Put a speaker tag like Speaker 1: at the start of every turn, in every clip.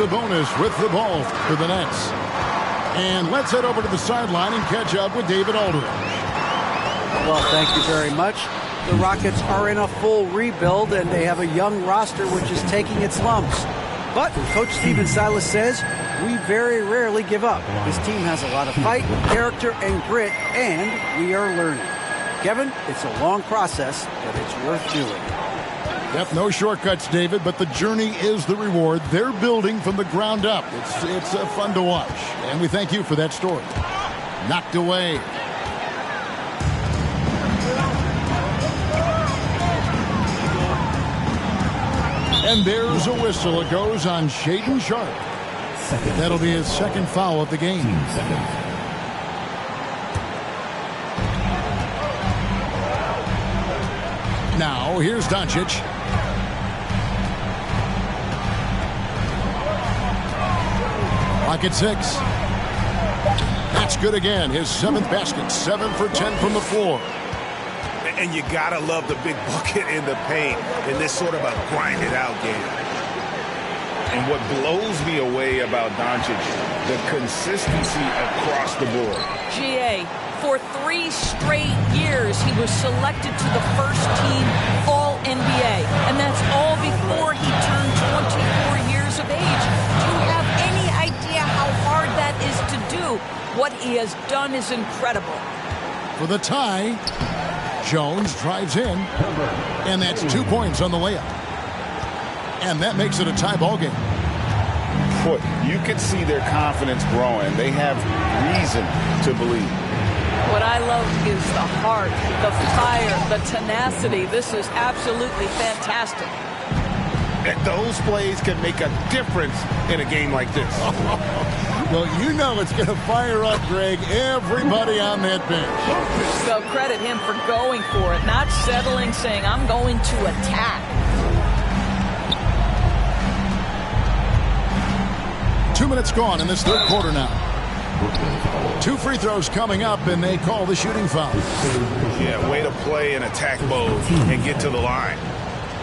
Speaker 1: Sabonis with the ball for the Nets. And let's head over to the sideline and catch up with David Aldridge.
Speaker 2: Well, thank you very much. The Rockets are in a full rebuild, and they have a young roster which is taking its lumps. But Coach Stephen Silas says, we very rarely give up. This team has a lot of fight, character, and grit, and we are learning. Kevin, it's a long process, but it's worth doing.
Speaker 1: Yep, no shortcuts, David, but the journey is the reward. They're building from the ground up. It's fun to watch, and we thank you for that story. Knocked away. And there's a whistle. It goes on Shaedon Sharpe. That'll be his second foul of the game. Now, here's Doncic. Rocket 6. That's good again. His 7th basket. 7 for 10 from the floor.
Speaker 3: And you gotta love the big bucket in the paint in this sort of a grind-it-out game. And what blows me away about Doncic, the consistency across the board.
Speaker 4: GA, for 3 straight years, he was selected to the first-team All-NBA. And that's all before he turned 24 years of age. Do you have any idea how hard that is to do? What he has done is incredible.
Speaker 1: For the tie, Jones drives in, and that's 2 points on the layup. And that makes it a tie ball game.
Speaker 3: Boy, you can see their confidence growing. They have reason to believe.
Speaker 4: What I love is the heart, the fire, the tenacity. This is absolutely fantastic.
Speaker 3: And those plays can make a difference in a game like this.
Speaker 1: Well, you know it's going to fire up, Greg, everybody on that bench.
Speaker 4: So credit him for going for it, not settling, saying, I'm going to attack.
Speaker 1: 2 minutes gone in this third quarter now. 2 free throws coming up, and they call the shooting foul.
Speaker 3: Yeah, way to play in attack mode and get to the line.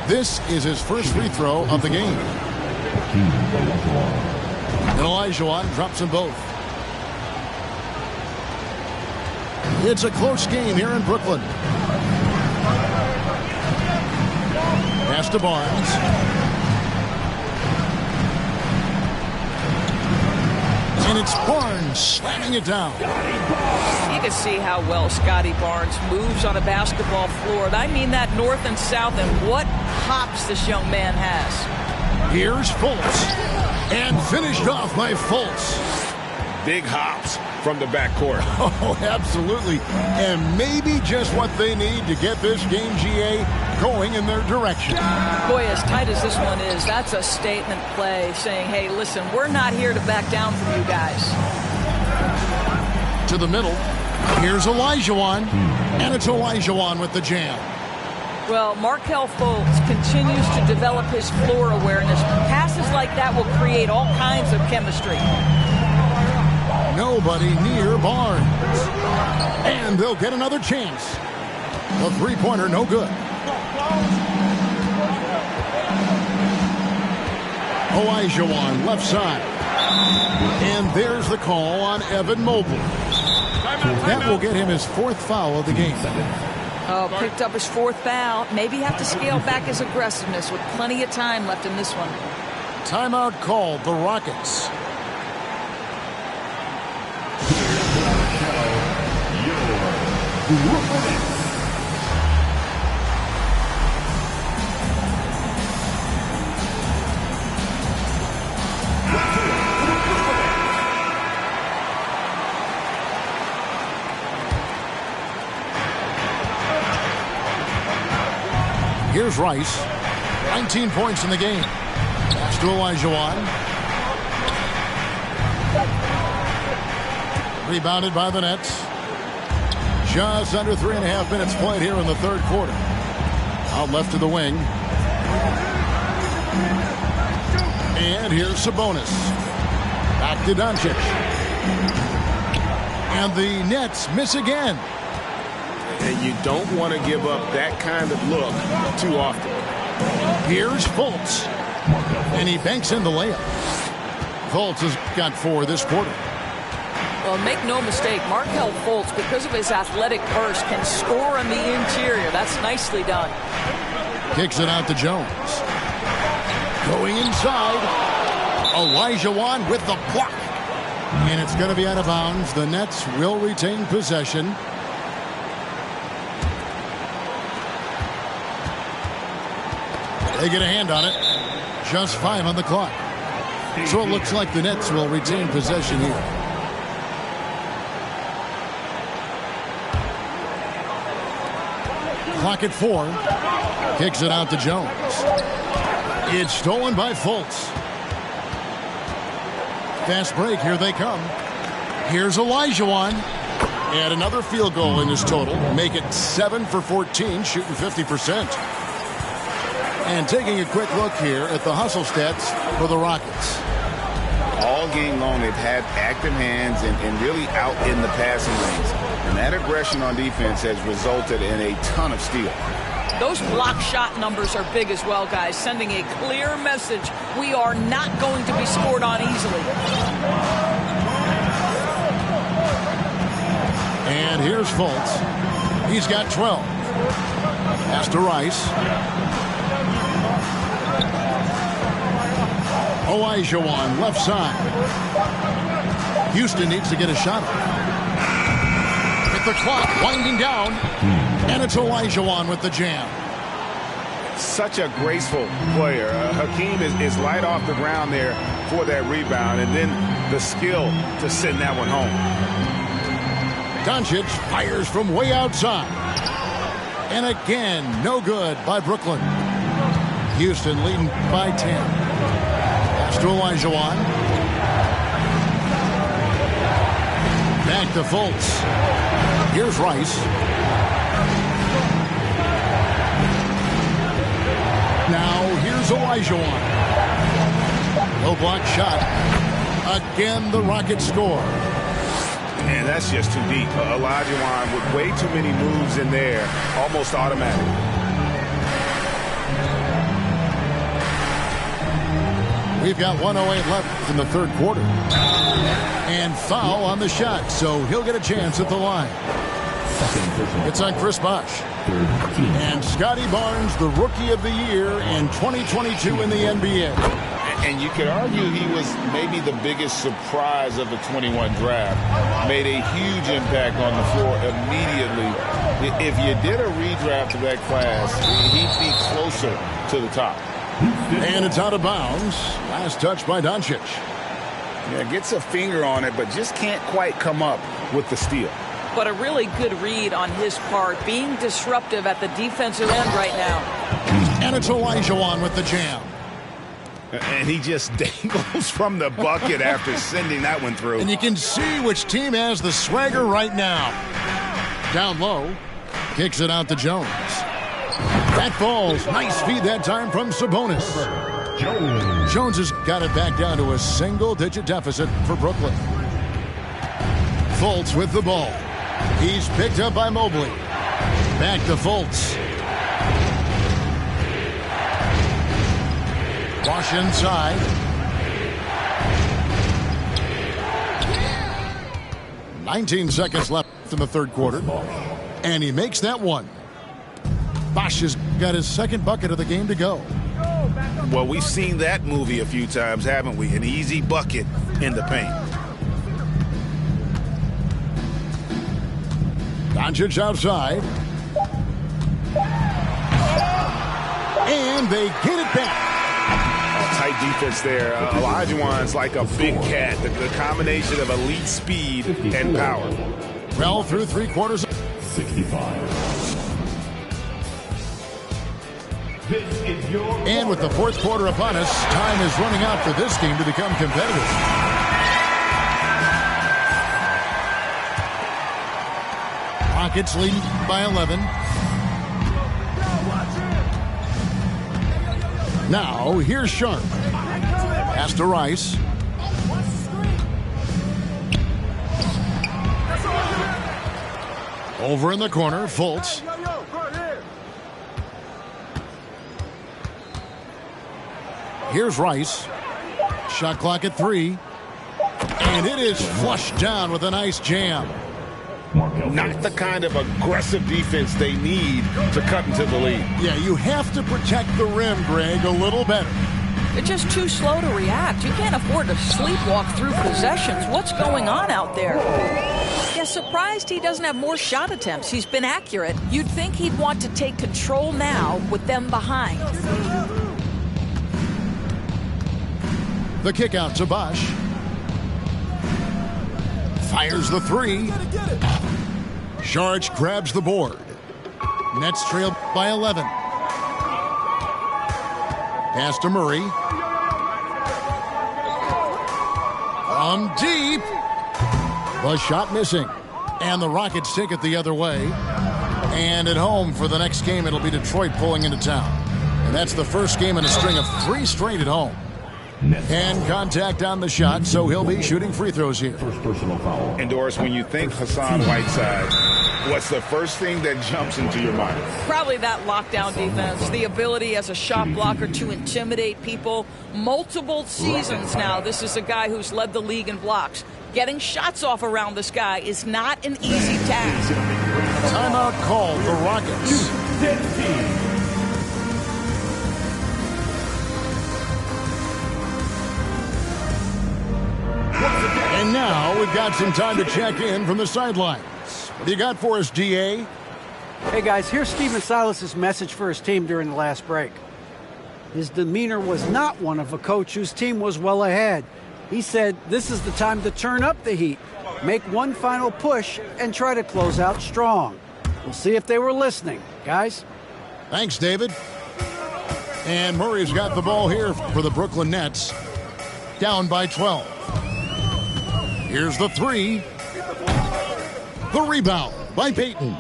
Speaker 1: This is his first free throw of the game. And Olajuwon drops them both. It's a close game here in Brooklyn. Pass to Barnes. And it's Barnes slamming it down.
Speaker 4: You can see how well Scotty Barnes moves on a basketball floor. I mean that north and south, and what hops this young man has.
Speaker 1: Here's Fultz. And finished off by Fultz.
Speaker 3: Big hops from the backcourt.
Speaker 1: Oh, absolutely. And maybe just what they need to get this game, GA, going in their direction.
Speaker 4: Boy, as tight as this one is, that's a statement play saying, hey, listen, we're not here to back down from you guys.
Speaker 1: To the middle. Here's Olajuwon. And it's Olajuwon with the jam.
Speaker 4: Well, Markelle Fultz continues to develop his floor awareness. Passes like that will create all kinds of chemistry.
Speaker 1: Nobody near Barnes. And they'll get another chance. The three-pointer, no good. Olajuwon, left side. And there's the call on Evan Mobley. That will get him his 4th foul of the game.
Speaker 4: Oh, picked up his 4th foul. Maybe have to scale back his aggressiveness with plenty of time left in this one.
Speaker 1: Timeout called, the Rockets. Here's Rice. 19 points in the game. Pass to Olajuwon. Rebounded by the Nets. Just under 3.5 minutes played here in the third quarter. Out left to the wing. And here's Sabonis. Back to Doncic. And the Nets miss again.
Speaker 3: And you don't want to give up that kind of look too often.
Speaker 1: Here's Fultz. And he banks in the layup. Fultz has got 4 this quarter.
Speaker 4: Well, make no mistake, Markelle Fultz, because of his athletic burst, can score on the interior. That's nicely done.
Speaker 1: Kicks it out to Jones. Going inside. Olajuwon with the block. And it's going to be out of bounds. The Nets will retain possession. They get a hand on it. Just 5 on the clock. So it looks like the Nets will retain possession here. Clock at 4. Kicks it out to Jones. It's stolen by Fultz. Fast break. Here they come. Here's Olajuwon. And another field goal in his total. Make it 7 for 14, shooting 50%. And taking a quick look here at the hustle stats for the Rockets.
Speaker 3: All game long, they've had active hands and really out in the passing lanes. And that aggression on defense has resulted in a ton of steals.
Speaker 4: Those block shot numbers are big as well, guys, sending a clear message. We are not going to be scored on easily.
Speaker 1: And here's Fultz. He's got 12. Pass to Rice. Olajuwon, left side. Houston needs to get a shot off. With the clock winding down. And it's Olajuwon with the jam.
Speaker 3: Such a graceful player. Hakeem is light off the ground there for that rebound. And then the skill to send that one home.
Speaker 1: Doncic fires from way outside. And again, no good by Brooklyn. Houston leading by 10. Pass to Olajuwon. Back to Fultz. Here's Rice. Now here's Olajuwon. No block shot. Again, the Rockets score.
Speaker 3: Man, that's just too deep. Olajuwon with way too many moves in there. Almost automatic.
Speaker 1: We've got 1:08 left in the third quarter. And foul on the shot, so he'll get a chance at the line. It's on Chris Bosh. And Scotty Barnes, the Rookie of the Year in 2022 in the NBA.
Speaker 3: And you could argue he was maybe the biggest surprise of the 21 draft. Made a huge impact on the floor immediately. If you did a redraft of that class, he'd be closer to the top.
Speaker 1: And it's out of bounds. Last touch by Doncic.
Speaker 3: Yeah, gets a finger on it, but just can't quite come up with the steal.
Speaker 4: But a really good read on his part, being disruptive at the defensive end right now.
Speaker 1: And it's Olajuwon with the jam.
Speaker 3: And he just dangles from the bucket after sending that one through.
Speaker 1: And you can see which team has the swagger right now. Down low. Kicks it out to Jones. That falls. Nice feed that time from Sabonis. Jones has got it back down to a single-digit deficit for Brooklyn. Fultz with the ball. He's picked up by Mobley. Back to Fultz. Bosh inside. "19 seconds left in the third quarter. And he makes that one. Bosh has got his second bucket of the game to go.
Speaker 3: Well, we've seen that movie a few times, haven't we? An easy bucket in the paint.
Speaker 1: Doncic outside. And they get it back.
Speaker 3: Tight defense there. Olajuwon's like a big cat. The combination of elite speed and power.
Speaker 1: Well, through three quarters.
Speaker 5: 65.
Speaker 1: And with the fourth quarter upon us, time is running out for this game to become competitive. Rockets leading by 11. Now, here's Sharp. Pass to Rice. Over in the corner, Fultz. Here's Rice. Shot clock at 3. And it is flushed down with a nice jam.
Speaker 3: Not the kind of aggressive defense they need to cut into the lead.
Speaker 1: Yeah, you have to protect the rim, Greg, a little better.
Speaker 4: They're just too slow to react. You can't afford to sleepwalk through possessions. What's going on out there? Yeah, surprised he doesn't have more shot attempts. He's been accurate. You'd think he'd want to take control now with them behind.
Speaker 1: The kick out to Bosch. Fires the 3. Saric grabs the board. Nets trail by 11. Pass to Murray. From deep. The shot missing. And the Rockets take it the other way. And at home for the next game, it'll be Detroit pulling into town. And that's the first game in a string of 3 straight at home. And contact on the shot, so he'll be shooting free throws here.
Speaker 5: First personal foul.
Speaker 3: And Doris, when you think Hassan Whiteside, what's the first thing that jumps into your mind?
Speaker 4: Probably that lockdown defense, the ability as a shot blocker to intimidate people. Multiple seasons now, this is a guy who's led the league in blocks. Getting shots off around this guy is not an easy task.
Speaker 1: Timeout called the Rockets. And now we've got some time to check in from the sidelines. What do you got for us, GA?
Speaker 2: Hey guys, here's Stephen Silas's message for his team during the last break. His demeanor was not one of a coach whose team was well ahead. He said this is the time to turn up the heat, make one final push, and try to close out strong. We'll see if they were listening, guys.
Speaker 1: Thanks, David. And Murray's got the ball here for the Brooklyn Nets. Down by 12. Here's the 3. The rebound by Payton.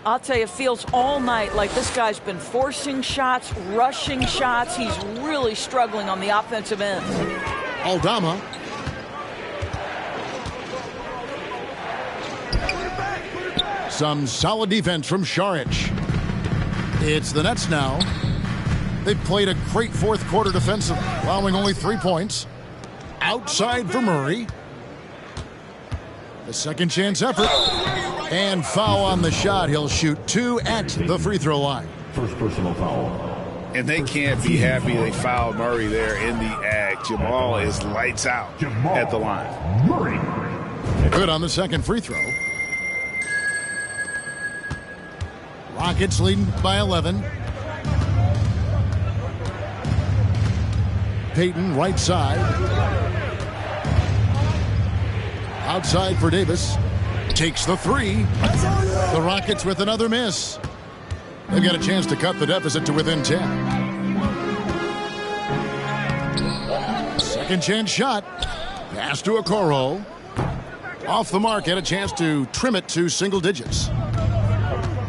Speaker 4: I'll tell you, it feels all night like this guy's been forcing shots, rushing shots. He's really struggling on the offensive end.
Speaker 1: Aldama. Some solid defense from Saric. It's the Nets now. They've played a great fourth quarter defensive, allowing only 3 points. Outside for Murray. The second chance effort. And foul on the shot. He'll shoot 2 at the free throw line.
Speaker 5: First personal foul.
Speaker 3: And they can't be happy they fouled Murray there in the act. Jamal is lights out at the line.
Speaker 5: Murray.
Speaker 1: Good on the second free throw. Rockets leading by 11. Payton right side. Outside for Davis. Takes the 3. The Rockets with another miss. They've got a chance to cut the deficit to within 10. Second chance shot. Pass to Okoro. Off the mark, had a chance to trim it to single digits.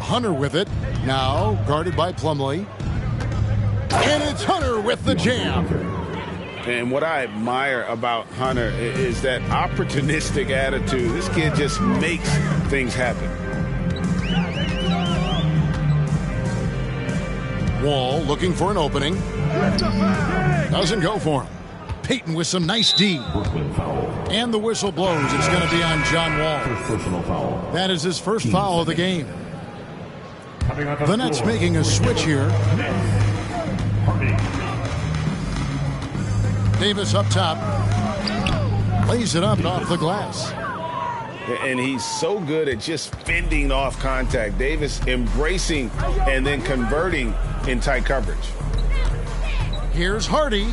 Speaker 1: Hunter with it. Now guarded by Plumlee. And it's Hunter with the jam.
Speaker 3: And what I admire about Hunter is that opportunistic attitude. This kid just makes things happen.
Speaker 1: Wall looking for an opening. Doesn't go for him. Payton with some nice D.
Speaker 5: Brooklyn foul.
Speaker 1: And the whistle blows. It's going to be on John Wall.
Speaker 5: First personal foul.
Speaker 1: That is his first foul of the game.
Speaker 5: Coming on
Speaker 1: The Nets
Speaker 5: floor.
Speaker 1: making a switch here.
Speaker 5: Hardy.
Speaker 1: Davis up top. Lays it up off the glass.
Speaker 3: And he's so good at just fending off contact. Davis embracing and then converting in tight coverage.
Speaker 1: Here's Hardy.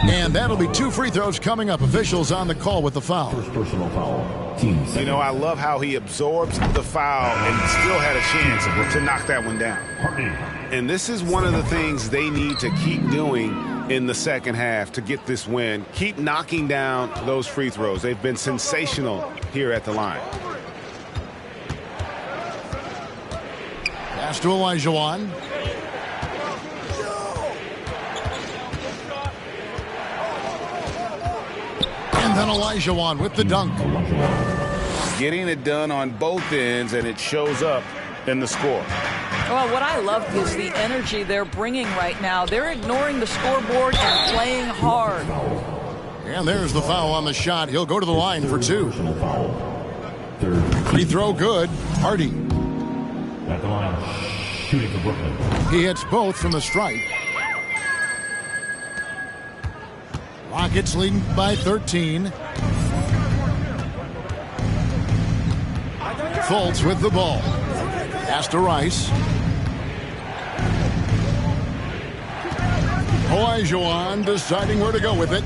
Speaker 1: And that'll be 2 free throws coming up. Officials on the call with the foul.
Speaker 5: First personal foul. Team
Speaker 3: You
Speaker 5: second.
Speaker 3: know, I love how he absorbs the foul and still had a chance to knock that one down.
Speaker 5: Hardy.
Speaker 3: And this is one of the things they need to keep doing in the second half to get this win. Keep knocking down those free throws. They've been sensational here at the line.
Speaker 1: Pass to Olajuwon. And then Olajuwon with the dunk.
Speaker 3: Getting it done on both ends, and it shows up in the score.
Speaker 4: Well, what I love is the energy they're bringing right now. They're ignoring the scoreboard and playing hard.
Speaker 1: And there's the foul on the shot. He'll go to the line for 2.
Speaker 5: Personal foul. Third
Speaker 1: Free
Speaker 5: team.
Speaker 1: throw good. Hardy.
Speaker 5: At the line, shooting for Brooklyn.
Speaker 1: He hits both from the stripe. Rockets leading by 13. Fultz with the ball. Pass to Rice. Olajuwon deciding where to go with it.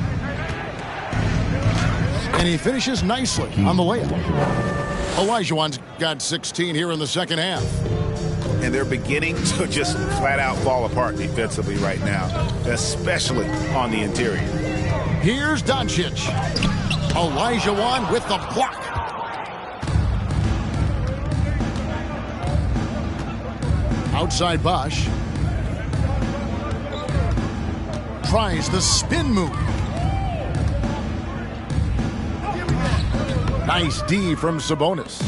Speaker 1: And he finishes nicely on the layup. Olajuwon's got 16 here in the second half.
Speaker 3: And they're beginning to just flat out fall apart defensively right now, especially on the interior.
Speaker 1: Here's Doncic. Olajuwon with the block. Outside Bosch. Tries the spin move. Nice D from Sabonis.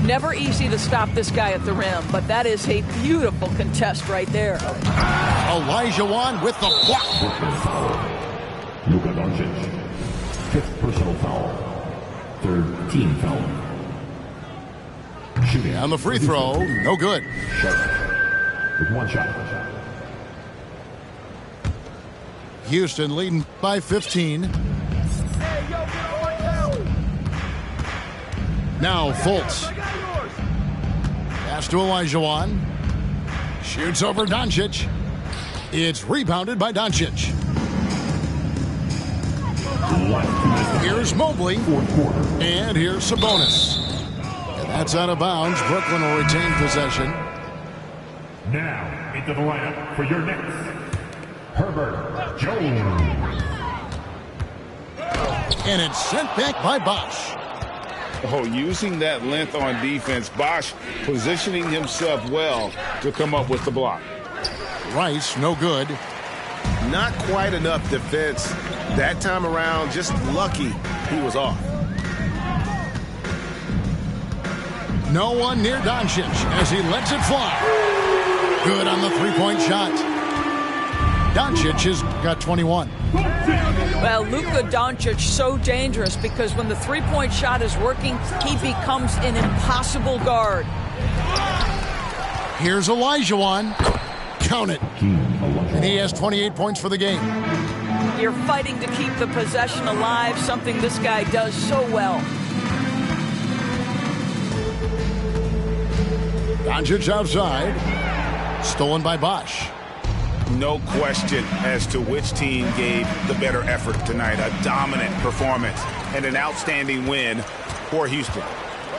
Speaker 4: Never easy to stop this guy at the rim, but that is a beautiful contest right there.
Speaker 1: Olajuwon with the block.
Speaker 5: Brooklyn foul. Luka Doncic. 5th personal foul. 3rd team foul. Shooting.
Speaker 1: And the free throw, no good.
Speaker 5: Sharp. With 1 shot.
Speaker 1: Houston leading by 15. Now Fultz. Pass to Olajuwon. Shoots over Doncic. It's rebounded by Doncic. Here's Mobley.
Speaker 5: 4th quarter.
Speaker 1: And here's Sabonis. And that's out of bounds. Brooklyn will retain possession.
Speaker 5: Now into the lineup for your Knicks, Herbert Jones.
Speaker 1: And it's sent back by Bosch.
Speaker 3: Oh, using that length on defense, Bosch positioning himself well to come up with the block.
Speaker 1: Rice, no good.
Speaker 6: Not quite enough defense that time around. Just lucky he was off.
Speaker 1: No one near Doncic as he lets it fly. Good on the three-point shot. Doncic has got 21.
Speaker 4: Well, Luka Doncic so dangerous because when the three-point shot is working, he becomes an impossible guard.
Speaker 1: Here's Olajuwon. Count it. And he has 28 points for the game.
Speaker 4: You're fighting to keep the possession alive, something this guy does so well.
Speaker 1: Doncic outside. Stolen by Bosch.
Speaker 3: No question as to which team gave the better effort tonight. A dominant performance and an outstanding win for Houston.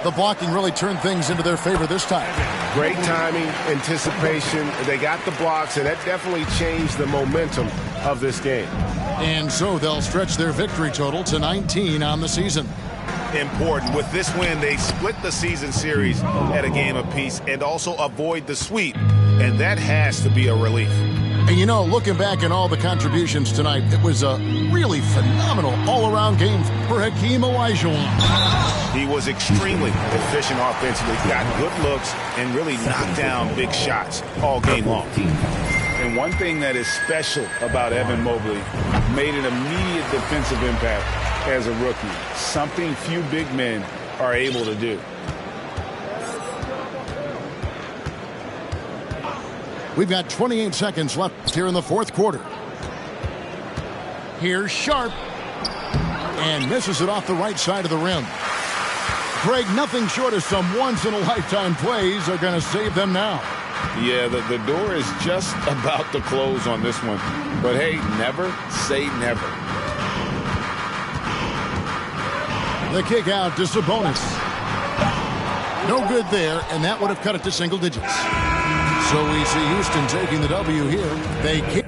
Speaker 1: The blocking really turned things into their favor this time.
Speaker 6: Great timing, anticipation. They got the blocks, and that definitely changed the momentum of this game.
Speaker 1: And so they'll stretch their victory total to 19 on the season.
Speaker 3: Important. With this win, they split the season series at a game apiece and also avoid the sweep. And that has to be a relief.
Speaker 1: And you know, looking back at all the contributions tonight, it was a really phenomenal all-around game for Hakeem Olajuwon.
Speaker 3: He was extremely efficient offensively, got good looks, and really knocked down big shots all game long. And one thing that is special about Evan Mobley, made an immediate defensive impact as a rookie, something few big men are able to do.
Speaker 1: We've got 28 seconds left here in the fourth quarter. Here's Sharp. And misses it off the right side of the rim. Greg, nothing short of some once-in-a-lifetime plays are going to save them now.
Speaker 3: Yeah, the door is just about to close on this one. But hey, never say never.
Speaker 1: The kick out to Sabonis. No good there, and that would have cut it to single digits. So we see Houston taking the W here. They kick.